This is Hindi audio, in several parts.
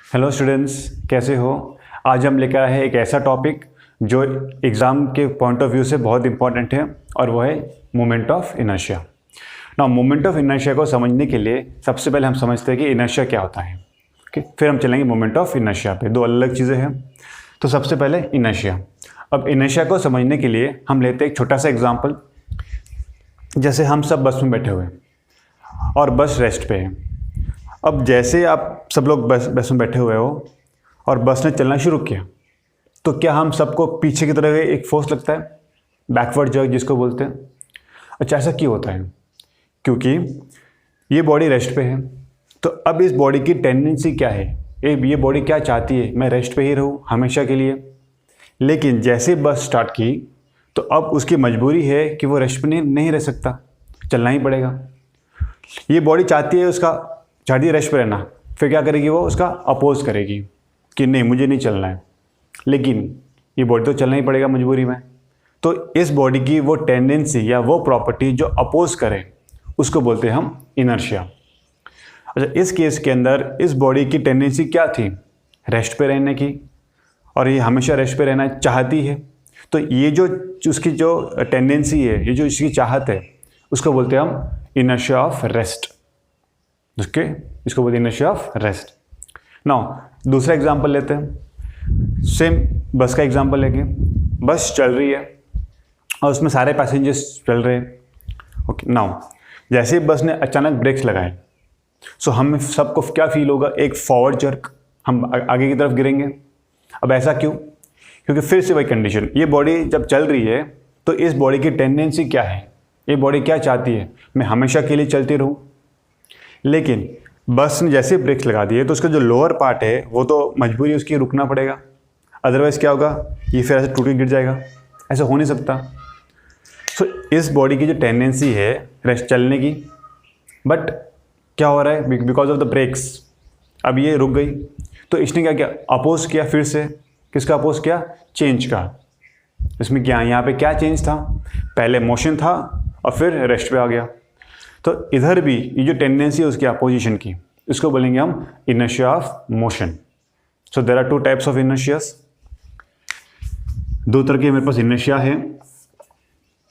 हेलो स्टूडेंट्स, कैसे हो। आज हम लेकर आए हैं एक ऐसा टॉपिक जो एग्ज़ाम के पॉइंट ऑफ व्यू से बहुत इंपॉर्टेंट है और वो है मोमेंट ऑफ इनर्शिया। ना मोमेंट ऑफ इनर्शिया को समझने के लिए सबसे पहले हम समझते हैं कि इनर्शिया क्या होता है। ओके, फिर हम चलेंगे मोमेंट ऑफ इनर्शिया पे। दो अलग चीज़ें हैं। तो सबसे पहले इनर्शिया। अब इनर्शिया को समझने के लिए हम लेते हैं एक छोटा सा एग्जाम्पल। जैसे हम सब बस में बैठे हुए हैं और बस रेस्ट पे है। अब जैसे आप सब लोग बस में बैठे हुए हो और बस ने चलना शुरू किया, तो क्या हम सबको पीछे की तरफ एक फोर्स लगता है, बैकवर्ड जर्क जिसको बोलते हैं। अच्छा, ऐसा क्यों होता है? क्योंकि ये बॉडी रेस्ट पे है। तो अब इस बॉडी की टेंडेंसी क्या है, ये बॉडी क्या चाहती है, मैं रेस्ट पे ही रहूँ हमेशा के लिए। लेकिन जैसे बस स्टार्ट की तो अब उसकी मजबूरी है कि वो रेस्ट पे नहीं रह सकता, चलना ही पड़ेगा। ये बॉडी चाहती है रेस्ट पे रहना, फिर क्या करेगी, वो उसका अपोज करेगी कि नहीं, मुझे नहीं चलना है। लेकिन ये बॉडी तो चलना ही पड़ेगा मजबूरी में। तो इस बॉडी की वो टेंडेंसी या वो प्रॉपर्टी जो अपोज करे उसको बोलते हैं हम इनर्शिया। अच्छा, इस केस के अंदर इस बॉडी की टेंडेंसी क्या थी, रेस्ट पे रहने की, और ये हमेशा रेस्ट पे रहना चाहती है। तो ये जो उसकी जो टेंडेंसी है, ये जो इसकी चाहत है, उसको बोलते हैं हम इनर्शिया ऑफ रेस्ट। इसको बोलते हैं इनर्शिया ऑफ रेस्ट। नाउ दूसरा एग्जांपल लेते हैं। सेम बस का एग्जांपल लेंगे। बस चल रही है और उसमें सारे पैसेंजर्स चल रहे हैं। ओके, नाउ जैसे ही बस ने अचानक ब्रेक्स लगाए, सो हम सबको क्या फील होगा, एक फॉरवर्ड जर्क, हम आगे की तरफ गिरेंगे। अब ऐसा क्यों? क्योंकि फिर से वही कंडीशन, ये बॉडी जब चल रही है तो इस बॉडी की टेंडेंसी क्या है, ये बॉडी क्या चाहती है, मैं हमेशा के लिए चलती रहूं। लेकिन बस ने जैसे ब्रेक्स लगा दिए तो उसका जो लोअर पार्ट है वो तो मजबूरी उसकी रुकना पड़ेगा, अदरवाइज क्या होगा, ये फिर ऐसे टूट के गिर जाएगा। ऐसा हो नहीं सकता। सो इस बॉडी की जो टेंडेंसी है रेस्ट चलने की, बट क्या हो रहा है, बिकॉज ऑफ द ब्रेक्स अब ये रुक गई। तो इसने क्या किया, अपोज किया, फिर से किसका अपोज किया, चेंज का। इसमें क्या, यहाँ पे क्या चेंज था, पहले मोशन था और फिर रेस्ट पे आ गया। तो इधर भी ये जो टेंडेंसी है उसकी अपोजिशन की, इसको बोलेंगे हम inertia of motion. So there are two types of inertias. दो तरह के मेरे पास इनर्शिया है।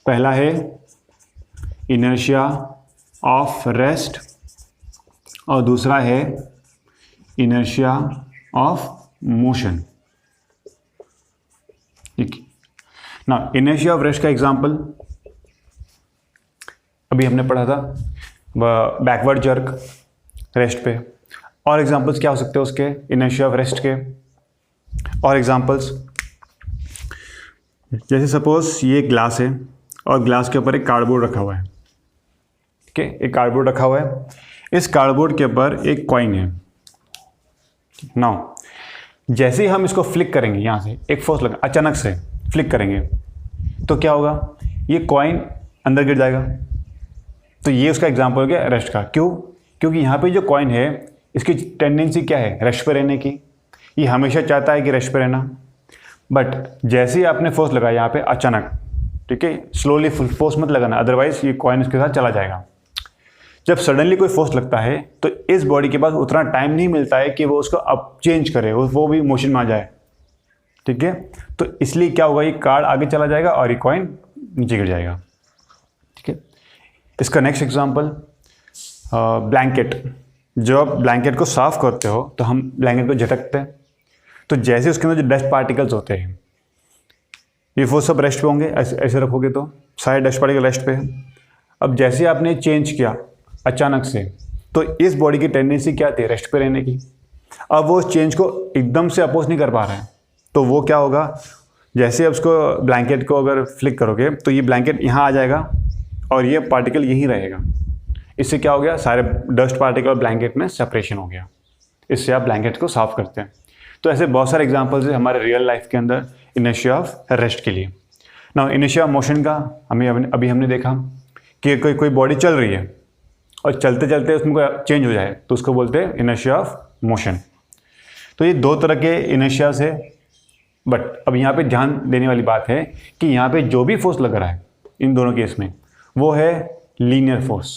पहला है इनर्शिया ऑफ रेस्ट और दूसरा है इनर्शिया ऑफ मोशन। ठीक ना, इनर्शिया ऑफ रेस्ट का एग्जांपल अभी हमने पढ़ा था, बैकवर्ड जर्क रेस्ट पे। और एग्जांपल्स क्या हो सकते हैं उसके, इनर्शिया ऑफ रेस्ट के और एग्जांपल्स। जैसे सपोज ये ग्लास है और ग्लास के ऊपर एक कार्डबोर्ड रखा हुआ है। ठीक है, एक कार्डबोर्ड रखा हुआ है, इस कार्डबोर्ड के ऊपर एक कॉइन है। नाउ जैसे ही हम इसको फ्लिक करेंगे, यहाँ से एक फोर्स लगा, अचानक से फ्लिक करेंगे तो क्या होगा, ये कॉइन अंदर गिर जाएगा। तो ये उसका एग्जांपल हो गया रेस्ट का। क्यों? क्योंकि यहाँ पे जो कॉइन है इसकी टेंडेंसी क्या है, रेस्ट पे रहने की। ये हमेशा चाहता है कि रेस्ट पे रहना, बट जैसे ही आपने फोर्स लगाया यहाँ पे अचानक, ठीक है, स्लोली फुल फोर्स मत लगाना, अदरवाइज ये कॉइन उसके साथ चला जाएगा। जब सडनली कोई फोर्स लगता है तो इस बॉडी के पास उतना टाइम नहीं मिलता है कि वो उसको अप चेंज करे, वो भी मोशन में आ जाए। ठीक है, तो इसलिए क्या होगा, ये कार्ड आगे चला जाएगा और ये कॉइन नीचे गिर जाएगा। ठीक है, इसका नेक्स्ट एग्जांपल ब्लैंकेट। जब आप ब्लैंकेट को साफ करते हो तो हम ब्लैंकेट को झटकते हैं, तो जैसे उसके अंदर जो डस्ट पार्टिकल्स होते हैं ये वो सब रेस्ट पे होंगे। ऐसे रखोगे तो सारे डस्ट पार्टिकल रेस्ट पे है। अब जैसे आपने चेंज किया अचानक से, तो इस बॉडी की टेंडेंसी क्या थी, रेस्ट पे रहने की। अब वो उस चेंज को एकदम से अपोज नहीं कर पा रहा है, तो वो क्या होगा, जैसे आप उसको ब्लैंकेट को अगर फ्लिक करोगे तो ये ब्लैंकेट यहाँ आ जाएगा और ये पार्टिकल यहीं रहेगा। इससे क्या हो गया, सारे डस्ट पार्टिकल ब्लैंकेट में सेपरेशन हो गया। इससे आप ब्लैंकेट को साफ करते हैं। तो ऐसे बहुत सारे एग्जांपल्स हैं हमारे रियल लाइफ के अंदर इनर्शिया ऑफ रेस्ट के लिए। ना इनर्शिया ऑफ मोशन का अभी हमने देखा कि कोई बॉडी चल रही है और चलते चलते उसमें कोई चेंज हो जाए तो उसको बोलते हैं इनर्शिया ऑफ मोशन। तो ये दो तरह के इनर्शियाज है। बट अब यहाँ पे ध्यान देने वाली बात है कि यहाँ पे जो भी फोर्स लग रहा है इन दोनों केस में वो है लीनियर फोर्स,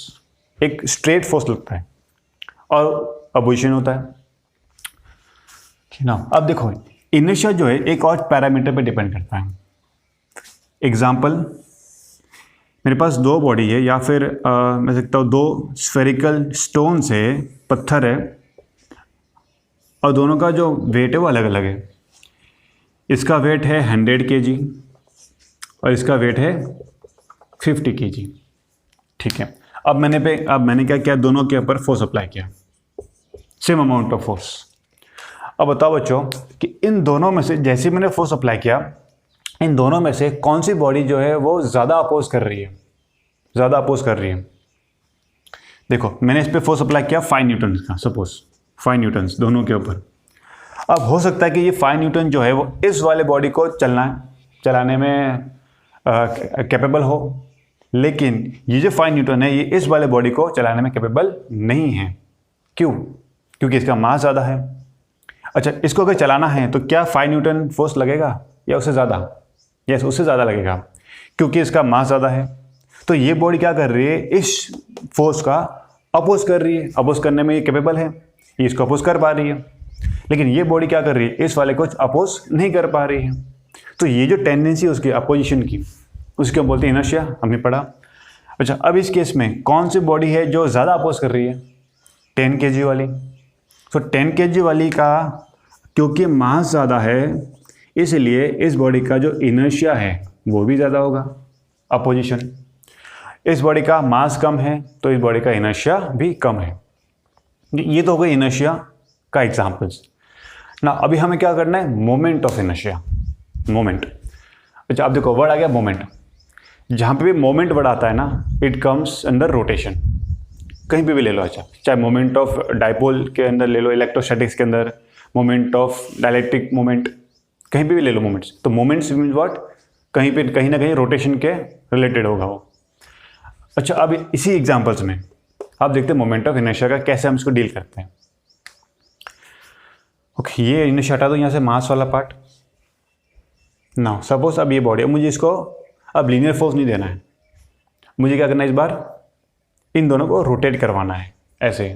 एक स्ट्रेट फोर्स लगता है और अपोजिशन होता है। ना अब देखो इनर्शिया जो है एक और पैरामीटर पे डिपेंड करता है। एग्जाम्पल, मेरे पास दो बॉडी है या फिर मैं सकता हूँ दो स्फेरिकल स्टोन्स है, पत्थर है, और दोनों का जो वेट है वो अलग अलग है। इसका वेट है 100 kg और इसका वेट है 50 kg। ठीक है, अब मैंने क्या किया, दोनों के ऊपर फोर्स अप्लाई किया, सेम अमाउंट ऑफ फोर्स। अब बताओ बच्चों कि इन दोनों में से जैसे मैंने फोर्स अप्लाई किया, इन दोनों में से कौन सी बॉडी जो है वो ज़्यादा अपोज कर रही है, ज़्यादा अपोज कर रही है। देखो मैंने इस पर फोर्स अप्लाई किया 5 न्यूटन का, सपोज 5 न्यूटन दोनों के ऊपर। अब हो सकता है कि ये 5 न्यूटन जो है वो इस वाले बॉडी को चलाने में कैपेबल हो, लेकिन ये जो 5 न्यूटन है ये इस वाले बॉडी को चलाने में कैपेबल नहीं है। क्यों? क्योंकि इसका मास ज़्यादा है। अच्छा, इसको अगर चलाना है तो क्या 5 न्यूटन फोर्स लगेगा या उससे ज़्यादा? यस, उससे ज़्यादा लगेगा क्योंकि इसका मास ज़्यादा है। तो ये बॉडी क्या कर रही है, इस फोर्स का अपोज कर रही है। अपोज करने में ये कैपेबल है, ये इसको अपोज कर पा रही है, लेकिन ये बॉडी क्या कर रही है, इस वाले को अपोज नहीं कर पा रही है। तो ये जो टेंडेंसी है उसकी अपोजिशन की, उसको बोलते हैं इनर्शिया, हमने पढ़ा। अच्छा, अब इस केस में कौन सी बॉडी है जो ज़्यादा अपोज कर रही है? 10 kg वाली। तो 10 kg वाली का क्योंकि मास ज़्यादा है इसलिए इस बॉडी का जो इनर्शिया है वो भी ज़्यादा होगा, अपोजिशन। इस बॉडी का मास कम है तो इस बॉडी का इनर्शिया भी कम है। ये तो हो गई इनर्शिया का एग्जाम्पल्स ना। अभी हमें क्या करना है, मोमेंट ऑफ इनर्शिया, मोमेंट। अच्छा, अब देखो वर्ड आ गया मोमेंट। जहाँ पे भी मोमेंट वर्ड आता है ना, इट कम्स अंडर रोटेशन। कहीं पे भी ले लो, अच्छा, चाहे मोमेंट ऑफ डाइपोल के अंदर ले लो, इलेक्ट्रोस्टैटिक्स के अंदर, मोमेंट ऑफ डायलेक्ट्रिक मोमेंट, कहीं पे भी ले लो मोमेंट्स। तो मोमेंट्स मीन्स व्हाट, कहीं पे कहीं ना कहीं रोटेशन के रिलेटेड होगा वो। अच्छा, अब इसी एग्जाम्पल्स में आप देखते हैं मोमेंट ऑफ इनर्शिया का कैसे हम इसको डील करते हैं। ओके, ये इनर्शिया हटा दो यहाँ से, मास वाला पार्ट ना। सपोज अब ये बॉडी, मुझे इसको अब लीनियर फोर्स नहीं देना है, मुझे क्या करना है, इस बार इन दोनों को रोटेट करवाना है, ऐसे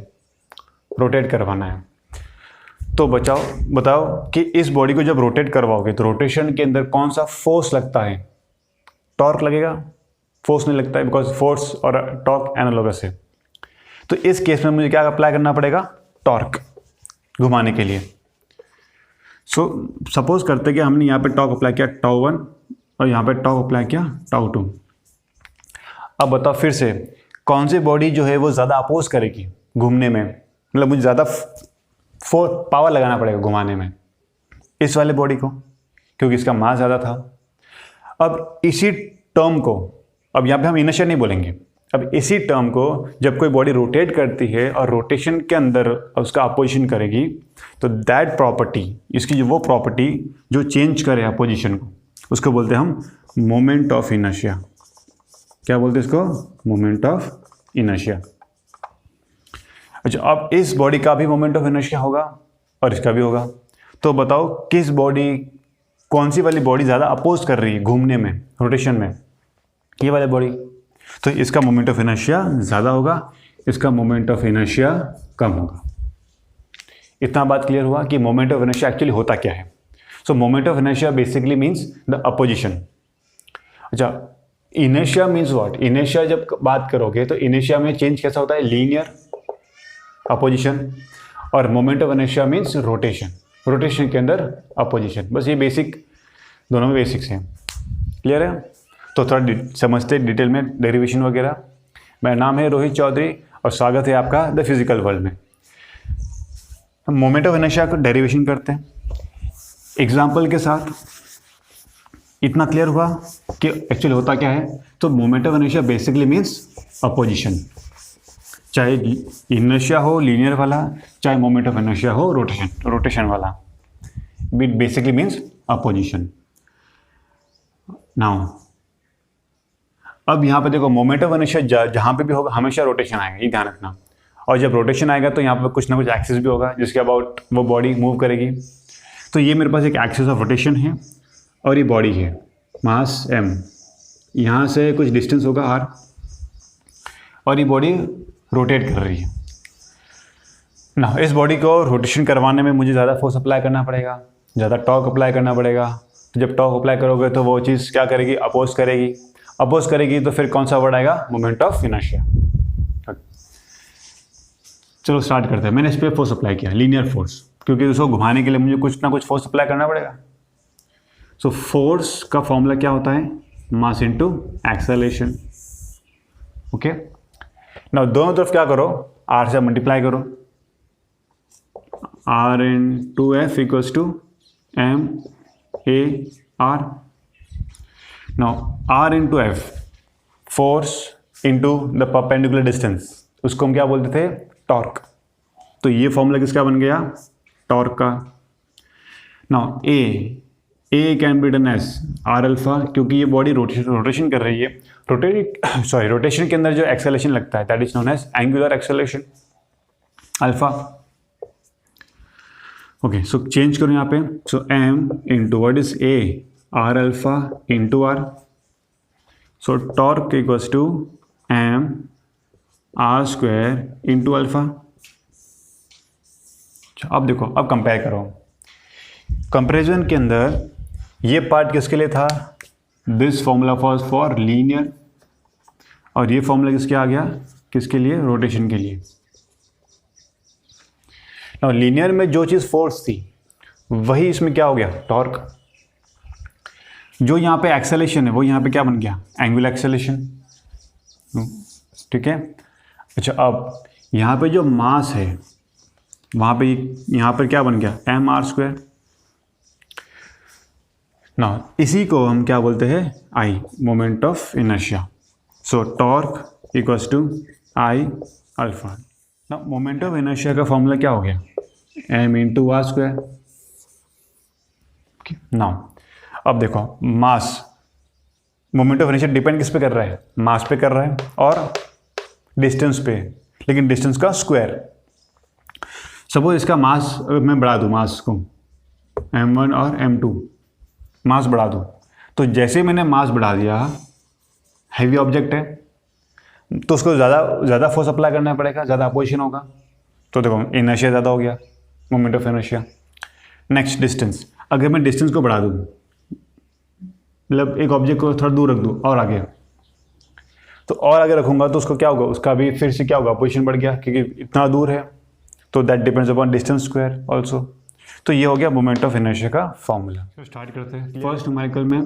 रोटेट करवाना है। तो बताओ कि इस बॉडी को जब रोटेट करवाओगे तो रोटेशन के अंदर कौन सा फोर्स लगता है? टॉर्क लगेगा? फोर्स नहीं लगता है, बिकॉज फोर्स और टॉर्क एनालोगस है। तो इस केस में मुझे क्या अप्लाई करना पड़ेगा? टॉर्क घुमाने के लिए। सो सपोज करते कि हमने यहाँ पे टॉर्क अप्लाई किया τ1 और यहाँ पे टॉर्क अप्लाई किया τ2। अब बताओ फिर से कौन सी बॉडी जो है वो ज़्यादा अपोज करेगी घूमने में, मतलब मुझे ज़्यादा पावर लगाना पड़ेगा घुमाने में? इस वाले बॉडी को, क्योंकि इसका मास ज़्यादा था। अब इसी टर्म को, अब यहाँ पे हम इनर्शिया नहीं बोलेंगे, अब इसी टर्म को जब कोई बॉडी रोटेट करती है और रोटेशन के अंदर उसका अपोजिशन करेगी, तो दैट प्रॉपर्टी, इसकी जो वो प्रॉपर्टी जो चेंज करे अपोजिशन को, उसको बोलते हैं हम मोमेंट ऑफ इनर्शिया। क्या बोलते हैं इसको? Moment of inertia. अच्छा, अब इस बॉडी का भी मोमेंट ऑफ इनर्शिया होगा और इसका भी होगा। तो बताओ किस बॉडी, कौन सी वाली बॉडी ज़्यादा अपोज कर रही है घूमने में, रोटेशन में? ये वाली बॉडी। तो इसका मोमेंट ऑफ इनर्शिया ज़्यादा होगा, इसका मोमेंट ऑफ इनर्शिया कम होगा। इतना बात क्लियर हुआ कि मोमेंट ऑफ इनर्शिया एक्चुअली होता क्या है। सो moment of inertia basically means the opposition. अच्छा, इनर्शिया मीन्स व्हाट? इनर्शिया जब बात करोगे तो इनर्शिया में चेंज कैसा होता है? Linear, opposition. और moment of inertia means rotation, rotation के अंदर अपोजिशन। बस ये बेसिक, दोनों में बेसिक्स हैं। क्लियर है? तो थोड़ा समझते डिटेल में डेरिवेशन वगैरह। मेरा नाम है रोहित चौधरी और स्वागत है आपका द फिजिकल वर्ल्ड में। हम मोमेंट ऑफ इनर्शिया को डेरिवेशन करते हैं एग्जाम्पल के साथ। इतना क्लियर हुआ कि एक्चुअली होता क्या है। तो moment of inertia basically means opposition, चाहे इनर्शिया हो लीनियर वाला, चाहे मोमेंट ऑफ इनर्शिया हो रोटेशन वाला, it basically means opposition. Now अब यहाँ पे देखो मोमेंट ऑफ इनर्शिया जहाँ पे भी होगा हमेशा रोटेशन आएगा, ये ध्यान रखना। और जब रोटेशन आएगा तो यहाँ पे कुछ ना कुछ एक्सिस भी होगा जिसके अबाउट वो बॉडी मूव करेगी। तो ये मेरे पास एक एक्सिस ऑफ रोटेशन है और ये बॉडी है, मास m, यहाँ से कुछ डिस्टेंस होगा r, और ये बॉडी रोटेट कर रही है। ना इस बॉडी को रोटेशन करवाने में मुझे ज़्यादा फोर्स अप्लाई करना पड़ेगा, ज़्यादा टॉर्क अप्लाई करना पड़ेगा। तो जब टॉर्क अप्लाई करोगे तो वो चीज़ क्या करेगी, अपोज करेगी तो फिर कौन सा वर्ड आएगा, मोमेंट ऑफ इनर्शिया। चलो स्टार्ट करते हैं। मैंने इस पर फोर्स अप्लाई किया, लीनियर फोर्स, क्योंकि उसको घुमाने के लिए मुझे कुछ ना कुछ फोर्स अप्लाई करना पड़ेगा। सो फोर्स का फॉर्मूला क्या होता है, mass into acceleration. Okay, now दोनों तरफ क्या करो, आर से मल्टीप्लाई करो, r into f equals to m a r. Now r into f, force into the perpendicular distance, उसको हम क्या बोलते थे, टॉर्क। तो ये फॉर्मूला किसका बन गया, टॉर्क का। Now a can be done as r alpha, क्योंकि ये बॉडी रोटेशन कर रही है। रोटेशन के अंदर जो एक्सेलरेशन लगता है that is known as angular acceleration alpha. Okay, so change करो यहाँ पे। So M into what is A, R alpha into R. So torque equals to M R square into alpha. अब देखो, अब कंपेयर करो। कंपेरिजन के अंदर ये पार्ट किसके लिए था, this formula was for linear, और ये फॉर्मूला किसके आ गया, किसके लिए, रोटेशन के लिए। और लीनियर में जो चीज़ फोर्स थी वही इसमें क्या हो गया, टॉर्क। जो यहाँ पे एक्सेलरेशन है वो यहाँ पे क्या बन गया, एंगुलर एक्सेलरेशन। ठीक है। अच्छा, अब यहाँ पे जो मास है वहाँ पे यहाँ पर क्या बन गया, एम आर स्क्वायर। ना इसी को हम क्या बोलते हैं, I, moment of inertia. So torque equals to I alpha. ना मोमेंट ऑफ इनर्शिया का फॉर्मूला क्या हो गया, M into are square. Now अब देखो, mass, moment of inertia depend किस पे कर रहा है, मास पे कर रहा है और डिस्टेंस पे, लेकिन डिस्टेंस का स्क्वायर। सपोज इसका मास मैं बढ़ा दूँ, मास को m1 और m2 मास बढ़ा दूँ, तो जैसे मैंने मास बढ़ा दिया, हैवी ऑब्जेक्ट है तो उसको ज़्यादा फोर्स अप्लाई करना पड़ेगा, ज़्यादा अपोजिशन होगा। तो देखो इनर्शिया ज़्यादा हो गया, moment of inertia. Next distance, अगर मैं डिस्टेंस को बढ़ा दूँ, मतलब एक ऑब्जेक्ट को थोड़ा दूर रख दूँ और आगे, तो और आगे रखूँगा तो उसको क्या होगा, उसका भी फिर से क्या होगा, अपोजिशन बढ़ गया, क्योंकि इतना दूर है। तो that depends upon distance square also. तो ये हो गया मोमेंट ऑफ इनर्शिया का फॉर्मूला। तो स्टार्ट करते हैं। फर्स्ट न्यूमेरिकल में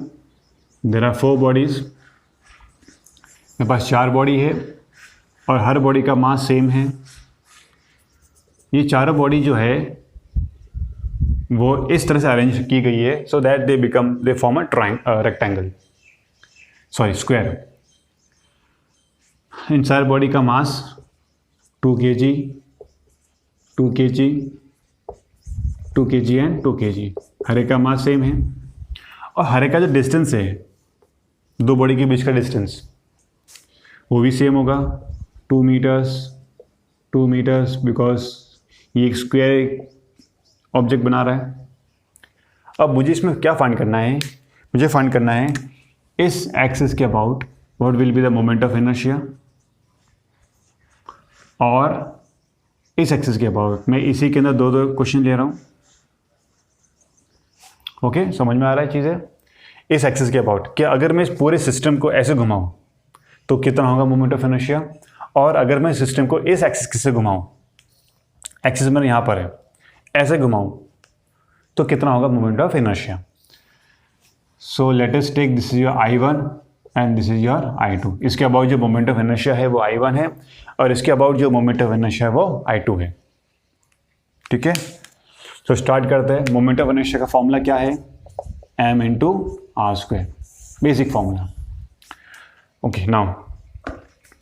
देयर आर 4 बॉडीज, मेरे पास 4 बॉडी है और हर बॉडी का मास सेम है। ये चारों बॉडी जो है वो इस तरह से अरेंज की गई है so that they form a rectangle, sorry square. इन चार बॉडी का mass 2 kg, 2 kg, 2 kg and 2 kg। हर एक का मास सेम है और हर एक का जो डिस्टेंस है, दो बॉडी के बीच का डिस्टेंस, वो भी सेम होगा, 2 मीटर्स, बिकॉज ये एक स्क्वायर ऑब्जेक्ट बना रहा है। अब मुझे इसमें क्या फाइंड करना है, मुझे फाइंड करना है इस एक्सिस के about what will be the moment of inertia, और इस एक्सिस के अबाउट। मैं इसी के अंदर दो क्वेश्चन ले रहा हूँ। ओके, समझ में आ रहा है चीज़ें। इस एक्सिस के अबाउट कि अगर मैं इस पूरे सिस्टम को ऐसे घुमाऊँ तो कितना होगा मोमेंट ऑफ इनर्शिया, और अगर मैं सिस्टम को इस एक्सिस से घुमाऊँ, एक्सिस मेरे यहाँ पर है, ऐसे घुमाऊँ तो कितना होगा moment of inertia. So let us take this is your I1 and this is your I2। इसके अबाउट जो मोमेंट ऑफ इनर्शिया है वो I1 है और इसके अबाउट जो मोमेंट ऑफ इनर्शिया है वो I2 है। ठीक है, तो स्टार्ट करते हैं। मोमेंट ऑफ इनर्शिया का फॉर्मूला क्या है, m into are square, basic formula. Okay, now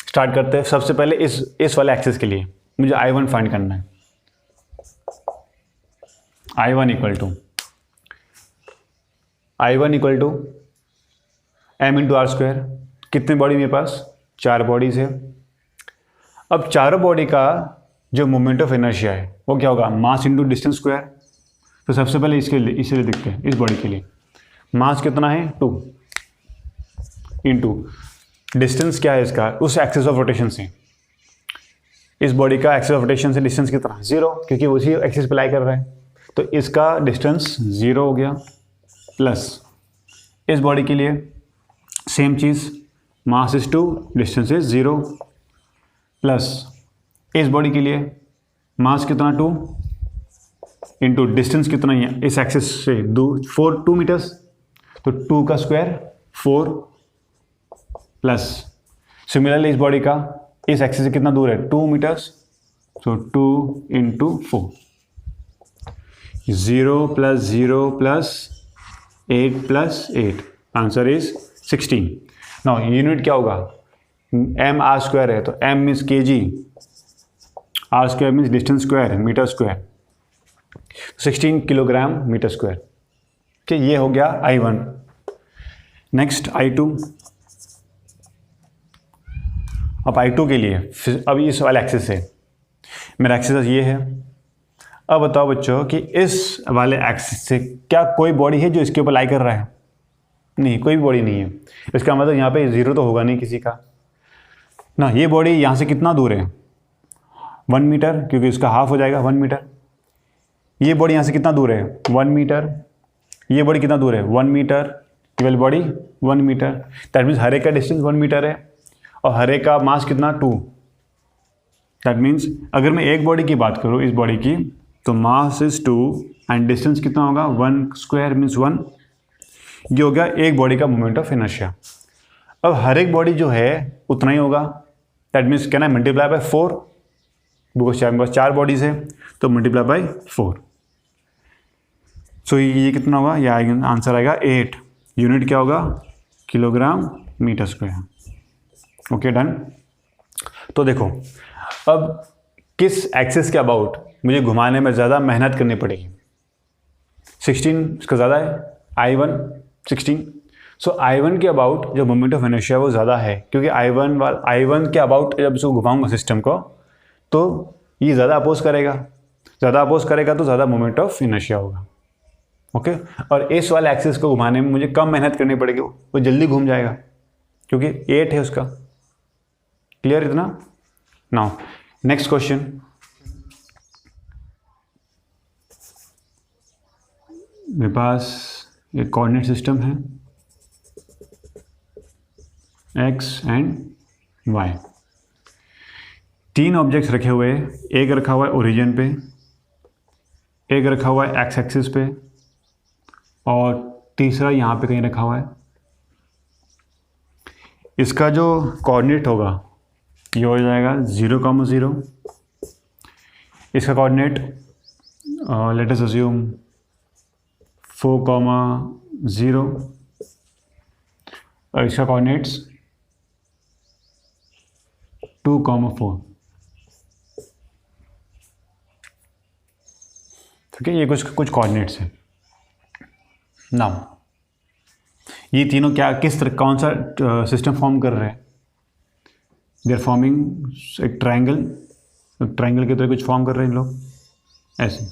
start करते हैं। सबसे पहले इस वाले एक्सिस के लिए मुझे I1 फाइंड करना है। I1 equal to m into are square. कितने बॉडी मेरे पास, 4 बॉडीज है। अब चारों बॉडी का जो मोमेंट ऑफ इनर्शिया है वो क्या होगा, मास इंटू डिस्टेंस स्क्वायर। तो सबसे पहले इसके लिए इसे देखते हैं। इस बॉडी के लिए मास कितना है, 2 इंटू डिस्टेंस क्या है इसका, उस एक्सिस ऑफ रोटेशन से इस बॉडी का एक्सिस ऑफ रोटेशन से डिस्टेंस कितना, 0, क्योंकि उसी एक्सिस पे लाई कर रहा है, तो इसका डिस्टेंस 0 हो गया। प्लस इस बॉडी के लिए same cheese, mass is 2, distance is 0, plus इस बॉडी के लिए मास कितना 2 इंटू डिस्टेंस कितना ही है इस एक्सिस से 2 मीटर्स, तो 2 का स्क्वायर 4, प्लस सिमिलरली इस बॉडी का इस एक्सिस से कितना दूर है 2 मीटर्स, तो 2 into 4, 0 plus 0 plus 8 plus 8, answer is 16। Now unit क्या होगा, m r स्क्वायर है, तो m means k g, r square means distance square, metre square, 16 kilogram metre square. ठीक, ये हो गया I1। Next I2। अब I2 के लिए अब इस वाले एक्सिस से मेरा एक्सिस ये है। अब बताओ बच्चों कि इस वाले एक्सिस से क्या कोई बॉडी है जो इसके ऊपर लाई कर रहा है? नहीं, कोई भी बॉडी नहीं है। इसका मतलब यहाँ पे 0 तो होगा नहीं किसी का ना। ये बॉडी यहाँ से कितना दूर है 1 मीटर, क्योंकि इसका हाफ हो जाएगा 1 मीटर। ये बॉडी यहाँ से कितना दूर है 1 मीटर। ये बॉडी कितना दूर है 1 मीटर, ये वाली बॉडी 1 मीटर। दैट मीन्स हर एक का डिस्टेंस 1 मीटर है और हर एक का मास कितना 2। दैट मीन्स अगर मैं एक बॉडी की बात करूँ, इस बॉडी की, तो मास इज 2 एंड डिस्टेंस कितना होगा 1 स्क्वायर मीन्स 1। ये हो गया एक बॉडी का मोमेंट ऑफ इनर्शिया। अब हर एक बॉडी जो है उतना ही होगा। That means can I multiply by 4, because मेरे पास 4 बॉडीज है, तो मल्टीप्लाई बाय 4। सो ये कितना होगा, ये आंसर आएगा 8। यूनिट क्या होगा, kilogram metre square. Okay, done. तो देखो अब किस एक्सिस के अबाउट मुझे घुमाने में ज़्यादा मेहनत करनी पड़ेगी। 16 इसका ज़्यादा है, I1 16। सो I1 के अबाउट जो मोमेंट ऑफ इनर्शिया वो ज़्यादा है, क्योंकि I1 के अबाउट जब इसको घुमाऊंगा सिस्टम को, तो ये ज़्यादा अपोज करेगा। ज़्यादा अपोज करेगा तो ज़्यादा मोमेंट ऑफ इनर्शिया होगा। ओके, और इस वाले एक्सिस को घुमाने में मुझे कम मेहनत करनी पड़ेगी, वो जल्दी घूम जाएगा क्योंकि 8 है उसका। क्लियर इतना? Now next question. मेरे पास एक कोऑर्डिनेट सिस्टम है x एंड y। 3 ऑब्जेक्ट्स रखे हुए हैं। एक रखा हुआ है ओरिजिन पे, एक रखा हुआ है एक्स एक्सिस पे, और तीसरा यहाँ पे कहीं रखा हुआ है। इसका जो कोऑर्डिनेट होगा ये हो जाएगा 0,0। इसका कोऑर्डिनेट लेट अस अज्यूम 4,0 और इसका कोऑर्डिनेट्स 2,4। ठीक है, ये कुछ कोऑर्डिनेट्स हैं। नाउ ये तीनों क्या किस तरह कौन सा सिस्टम फॉर्म कर रहे हैं? दे आर फॉर्मिंग एक ट्रायंगल की तरह कुछ फॉर्म कर रहे हैं इन लोग ऐसे।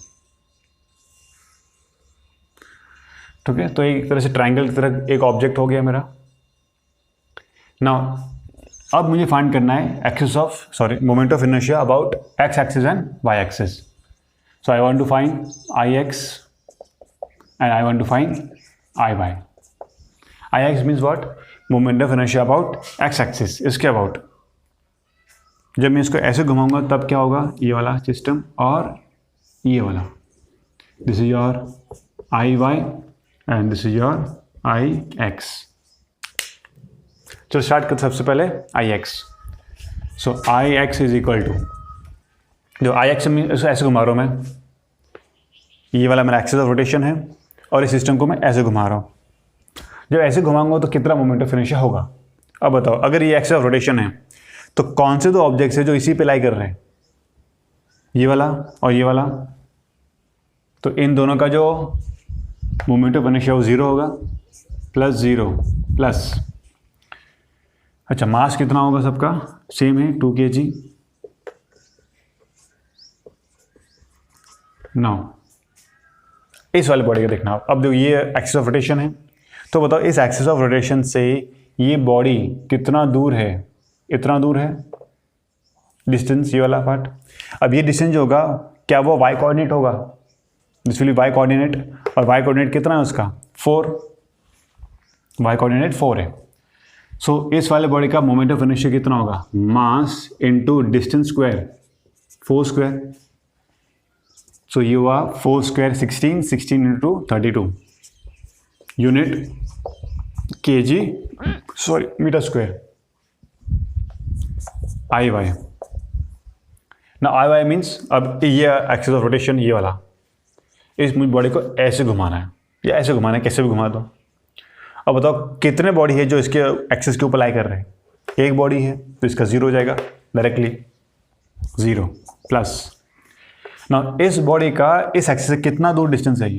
ठीक है, तो एक तरह से ट्रायंगल की तरह एक ऑब्जेक्ट हो गया मेरा। नाउ अब मुझे फाइंड करना है moment of inertia about x axis and y axis. So I want to find I x and I want to find IY. IX means what? Moment of inertia about x axis, इसके about। जब मैं इसको ऐसे घुमाऊंगा तब क्या होगा, ये वाला सिस्टम और ये वाला। This is your IY and this is your IX। चलो स्टार्ट कर सबसे पहले IX। So IX is equal to, जो IX में ऐसे घुमा रहा हूँ मैं, ये वाला मेरा एक्सिस ऑफ रोटेशन है और इस सिस्टम को मैं ऐसे घुमा रहा हूँ। जब ऐसे घुमाऊंगा तो कितना मोमेंट ऑफ इनर्शिया होगा? अब बताओ, अगर ये एक्सिस ऑफ रोटेशन है तो कौन से 2 ऑब्जेक्ट्स हैं जो इसी पे लाई कर रहे हैं? ये वाला और ये वाला। तो इन दोनों का जो मोमेंट ऑफ इनर्शिया वो 0 होगा, प्लस 0 प्लस, अच्छा मास कितना होगा सबका? सेम है 2 kg। नाउ इस वाले बॉडी का देखना। अब देखो ये एक्सिस ऑफ रोटेशन है, तो बताओ इस एक्सिस ऑफ रोटेशन से ये बॉडी कितना दूर है? इतना दूर है, डिस्टेंस ये वाला पार्ट। अब ये डिस्टेंस जो होगा क्या वो y कोऑर्डिनेट होगा? This will be y coordinate, और y कोऑर्डिनेट कितना है उसका? 4, y कोऑर्डिनेट 4 है। सो इस वाले बॉडी का मोमेंट ऑफ इनर्शिया कितना होगा? Mass into distance square 4 square. So ये हुआ 4 square 16, 16 into 32 unit kg metre square IY। ना IY मीन्स अब ये एक्सिस ऑफ रोटेशन ये वाला, इस मुझे बॉडी को ऐसे घुमाना है या ऐसे घुमाना है, कैसे भी घुमा दो। अब बताओ कितने बॉडी है जो इसके एक्सिस के ऊपर लाई कर रहे हैं? एक बॉडी है तो इसका 0 हो जाएगा डायरेक्टली 0 प्लस। ना इस बॉडी का इस एक्सिस से कितना दूर डिस्टेंस है?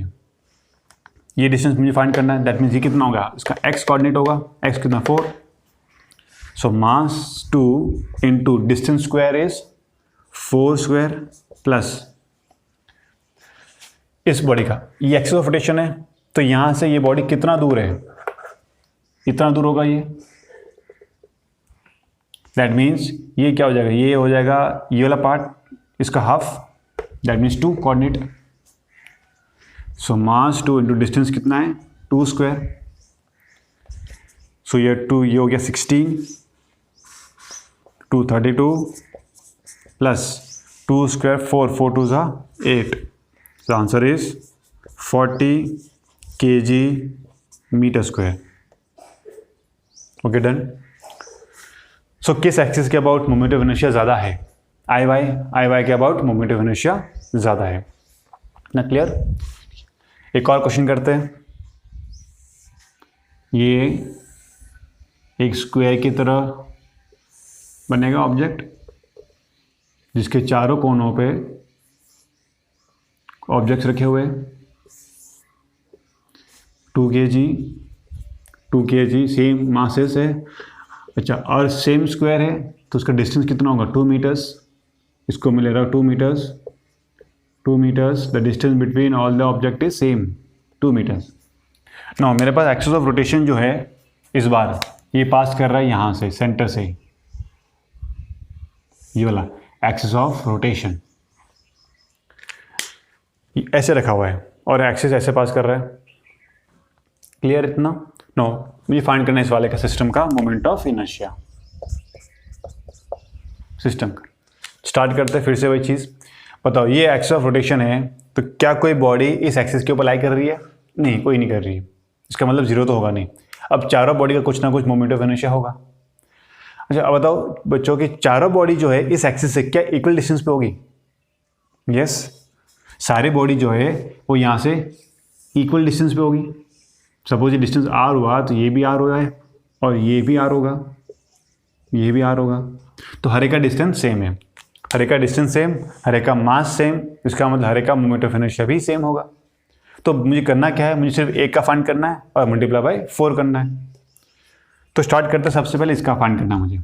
ये डिस्टेंस मुझे फाइंड करना है। दैट मीन्स ये कितना होगा? इसका x कोऑर्डिनेट होगा, x कितना 4। सो मास 2 into distance square is 4 square plus इस बॉडी का ये एक्सिस ऑफ रोटेशन है, तो यहां से ये बॉडी कितना दूर है? इतना दूर होगा ये। दैट मीन्स ये क्या हो जाएगा? ये हो जाएगा ये वाला पार्ट इसका half, that means 2 coordinate. So mass 2 into distance कितना है? 2 स्क्वायर। सो ये 2 ये हो गया 16, 2 32 प्लस 2 स्क्वायर 4, 4 2 ज़ा 8। So answer is 40 kg metre square. Okay done. So किस एक्सिस के अबाउट मोमेंट ऑफ इनर्शिया ज़्यादा है? IY के अबाउट मोमेंट ऑफ इनर्शिया ज़्यादा है ना। क्लियर? एक और क्वेश्चन करते हैं। ये एक स्क्वायर की तरह बनेगा ऑब्जेक्ट जिसके चारों कोनों पे ऑब्जेक्ट्स रखे हुए 2 kg सेम मासेस है। अच्छा, और सेम स्क्वायर है तो उसका डिस्टेंस कितना होगा? 2 मीटर्स। इसको मिलेगा 2 metres. The distance between all the object is same 2 metres. Now मेरे पास एक्सिस ऑफ रोटेशन जो है इस बार ये पास कर रहा है यहाँ से, सेंटर से, ये वाला एक्सिस ऑफ रोटेशन ऐसे रखा हुआ है और एक्सिस ऐसे पास कर रहा है। क्लियर इतना? नो, मुझे फाइंड करना है इस वाले का सिस्टम का मोमेंट ऑफ इनर्शिया। सिस्टम का स्टार्ट करते हैं फिर से वही चीज़। बताओ ये एक्सिस ऑफ रोटेशन है तो क्या कोई बॉडी इस एक्सिस के ऊपर लाई कर रही है? नहीं, कोई नहीं कर रही है। इसका मतलब 0 तो होगा नहीं। अब चारों बॉडी का कुछ ना कुछ मोमेंट ऑफ इनर्शिया होगा। अच्छा, अब बताओ बच्चों की चारों बॉडी जो है इस एक्सिस से क्या इक्वल डिस्टेंस पे होगी? यस, सारी बॉडी जो है वो यहाँ से इक्वल डिस्टेंस पे होगी। सपोज ये डिस्टेंस r हुआ तो ये भी r हो है और ये भी r होगा, ये भी r होगा। तो हर एक का डिस्टेंस सेम है, हर एक का डिस्टेंस सेम, हर एक का मास सेम। इसका मतलब हर एक का मोमेंट ऑफ इनर्शिया भी सेम होगा। तो मुझे करना क्या है? मुझे सिर्फ एक का फाइंड करना है और मल्टीप्लाई बाय 4 करना है। तो स्टार्ट करते हैं। सबसे पहले इसका फाइंड करना है मुझे।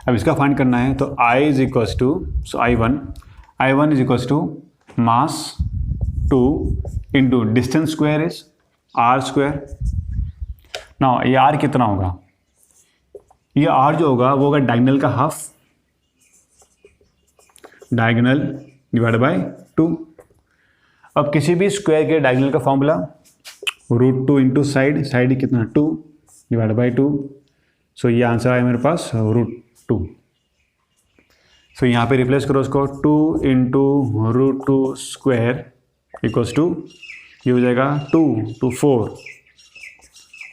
अब इसका फाइंड करना है तो I is equals to, so I1 is equals to mass 2 into distance square is r square. ना ये r कितना होगा? ये r जो होगा वो होगा डायगोनल का हाफ, डायगोनल डिवाइड बाय 2। अब किसी भी स्क्वायर के डायगोनल का फॉर्मूला √2 इंटू साइड कितना 2 डिवाइड बाय 2। सो ये आंसर आया मेरे पास √2। सो यहाँ पे रिप्लेस करो उसको, 2 इंटू √2 स्क्वायर इक्वल्स टू ये हो जाएगा 2 to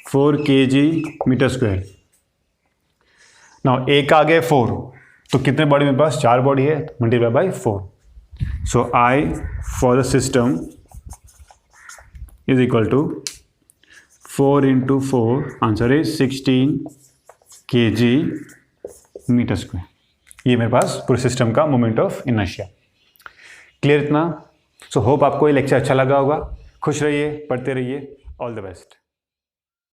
4 kg metre square. Now एक आ गए 4, तो कितने बॉडी मेरे पास? 4 बॉडी है, multiply by 4। So I for the system is equal to 4 into 4, answer is 16 kg metre square. ये मेरे पास पूरे सिस्टम का मोमेंट ऑफ इनर्शिया। क्लियर इतना? सो होप आपको ये लेक्चर अच्छा लगा होगा। खुश रहिए, पढ़ते रहिए। All the best.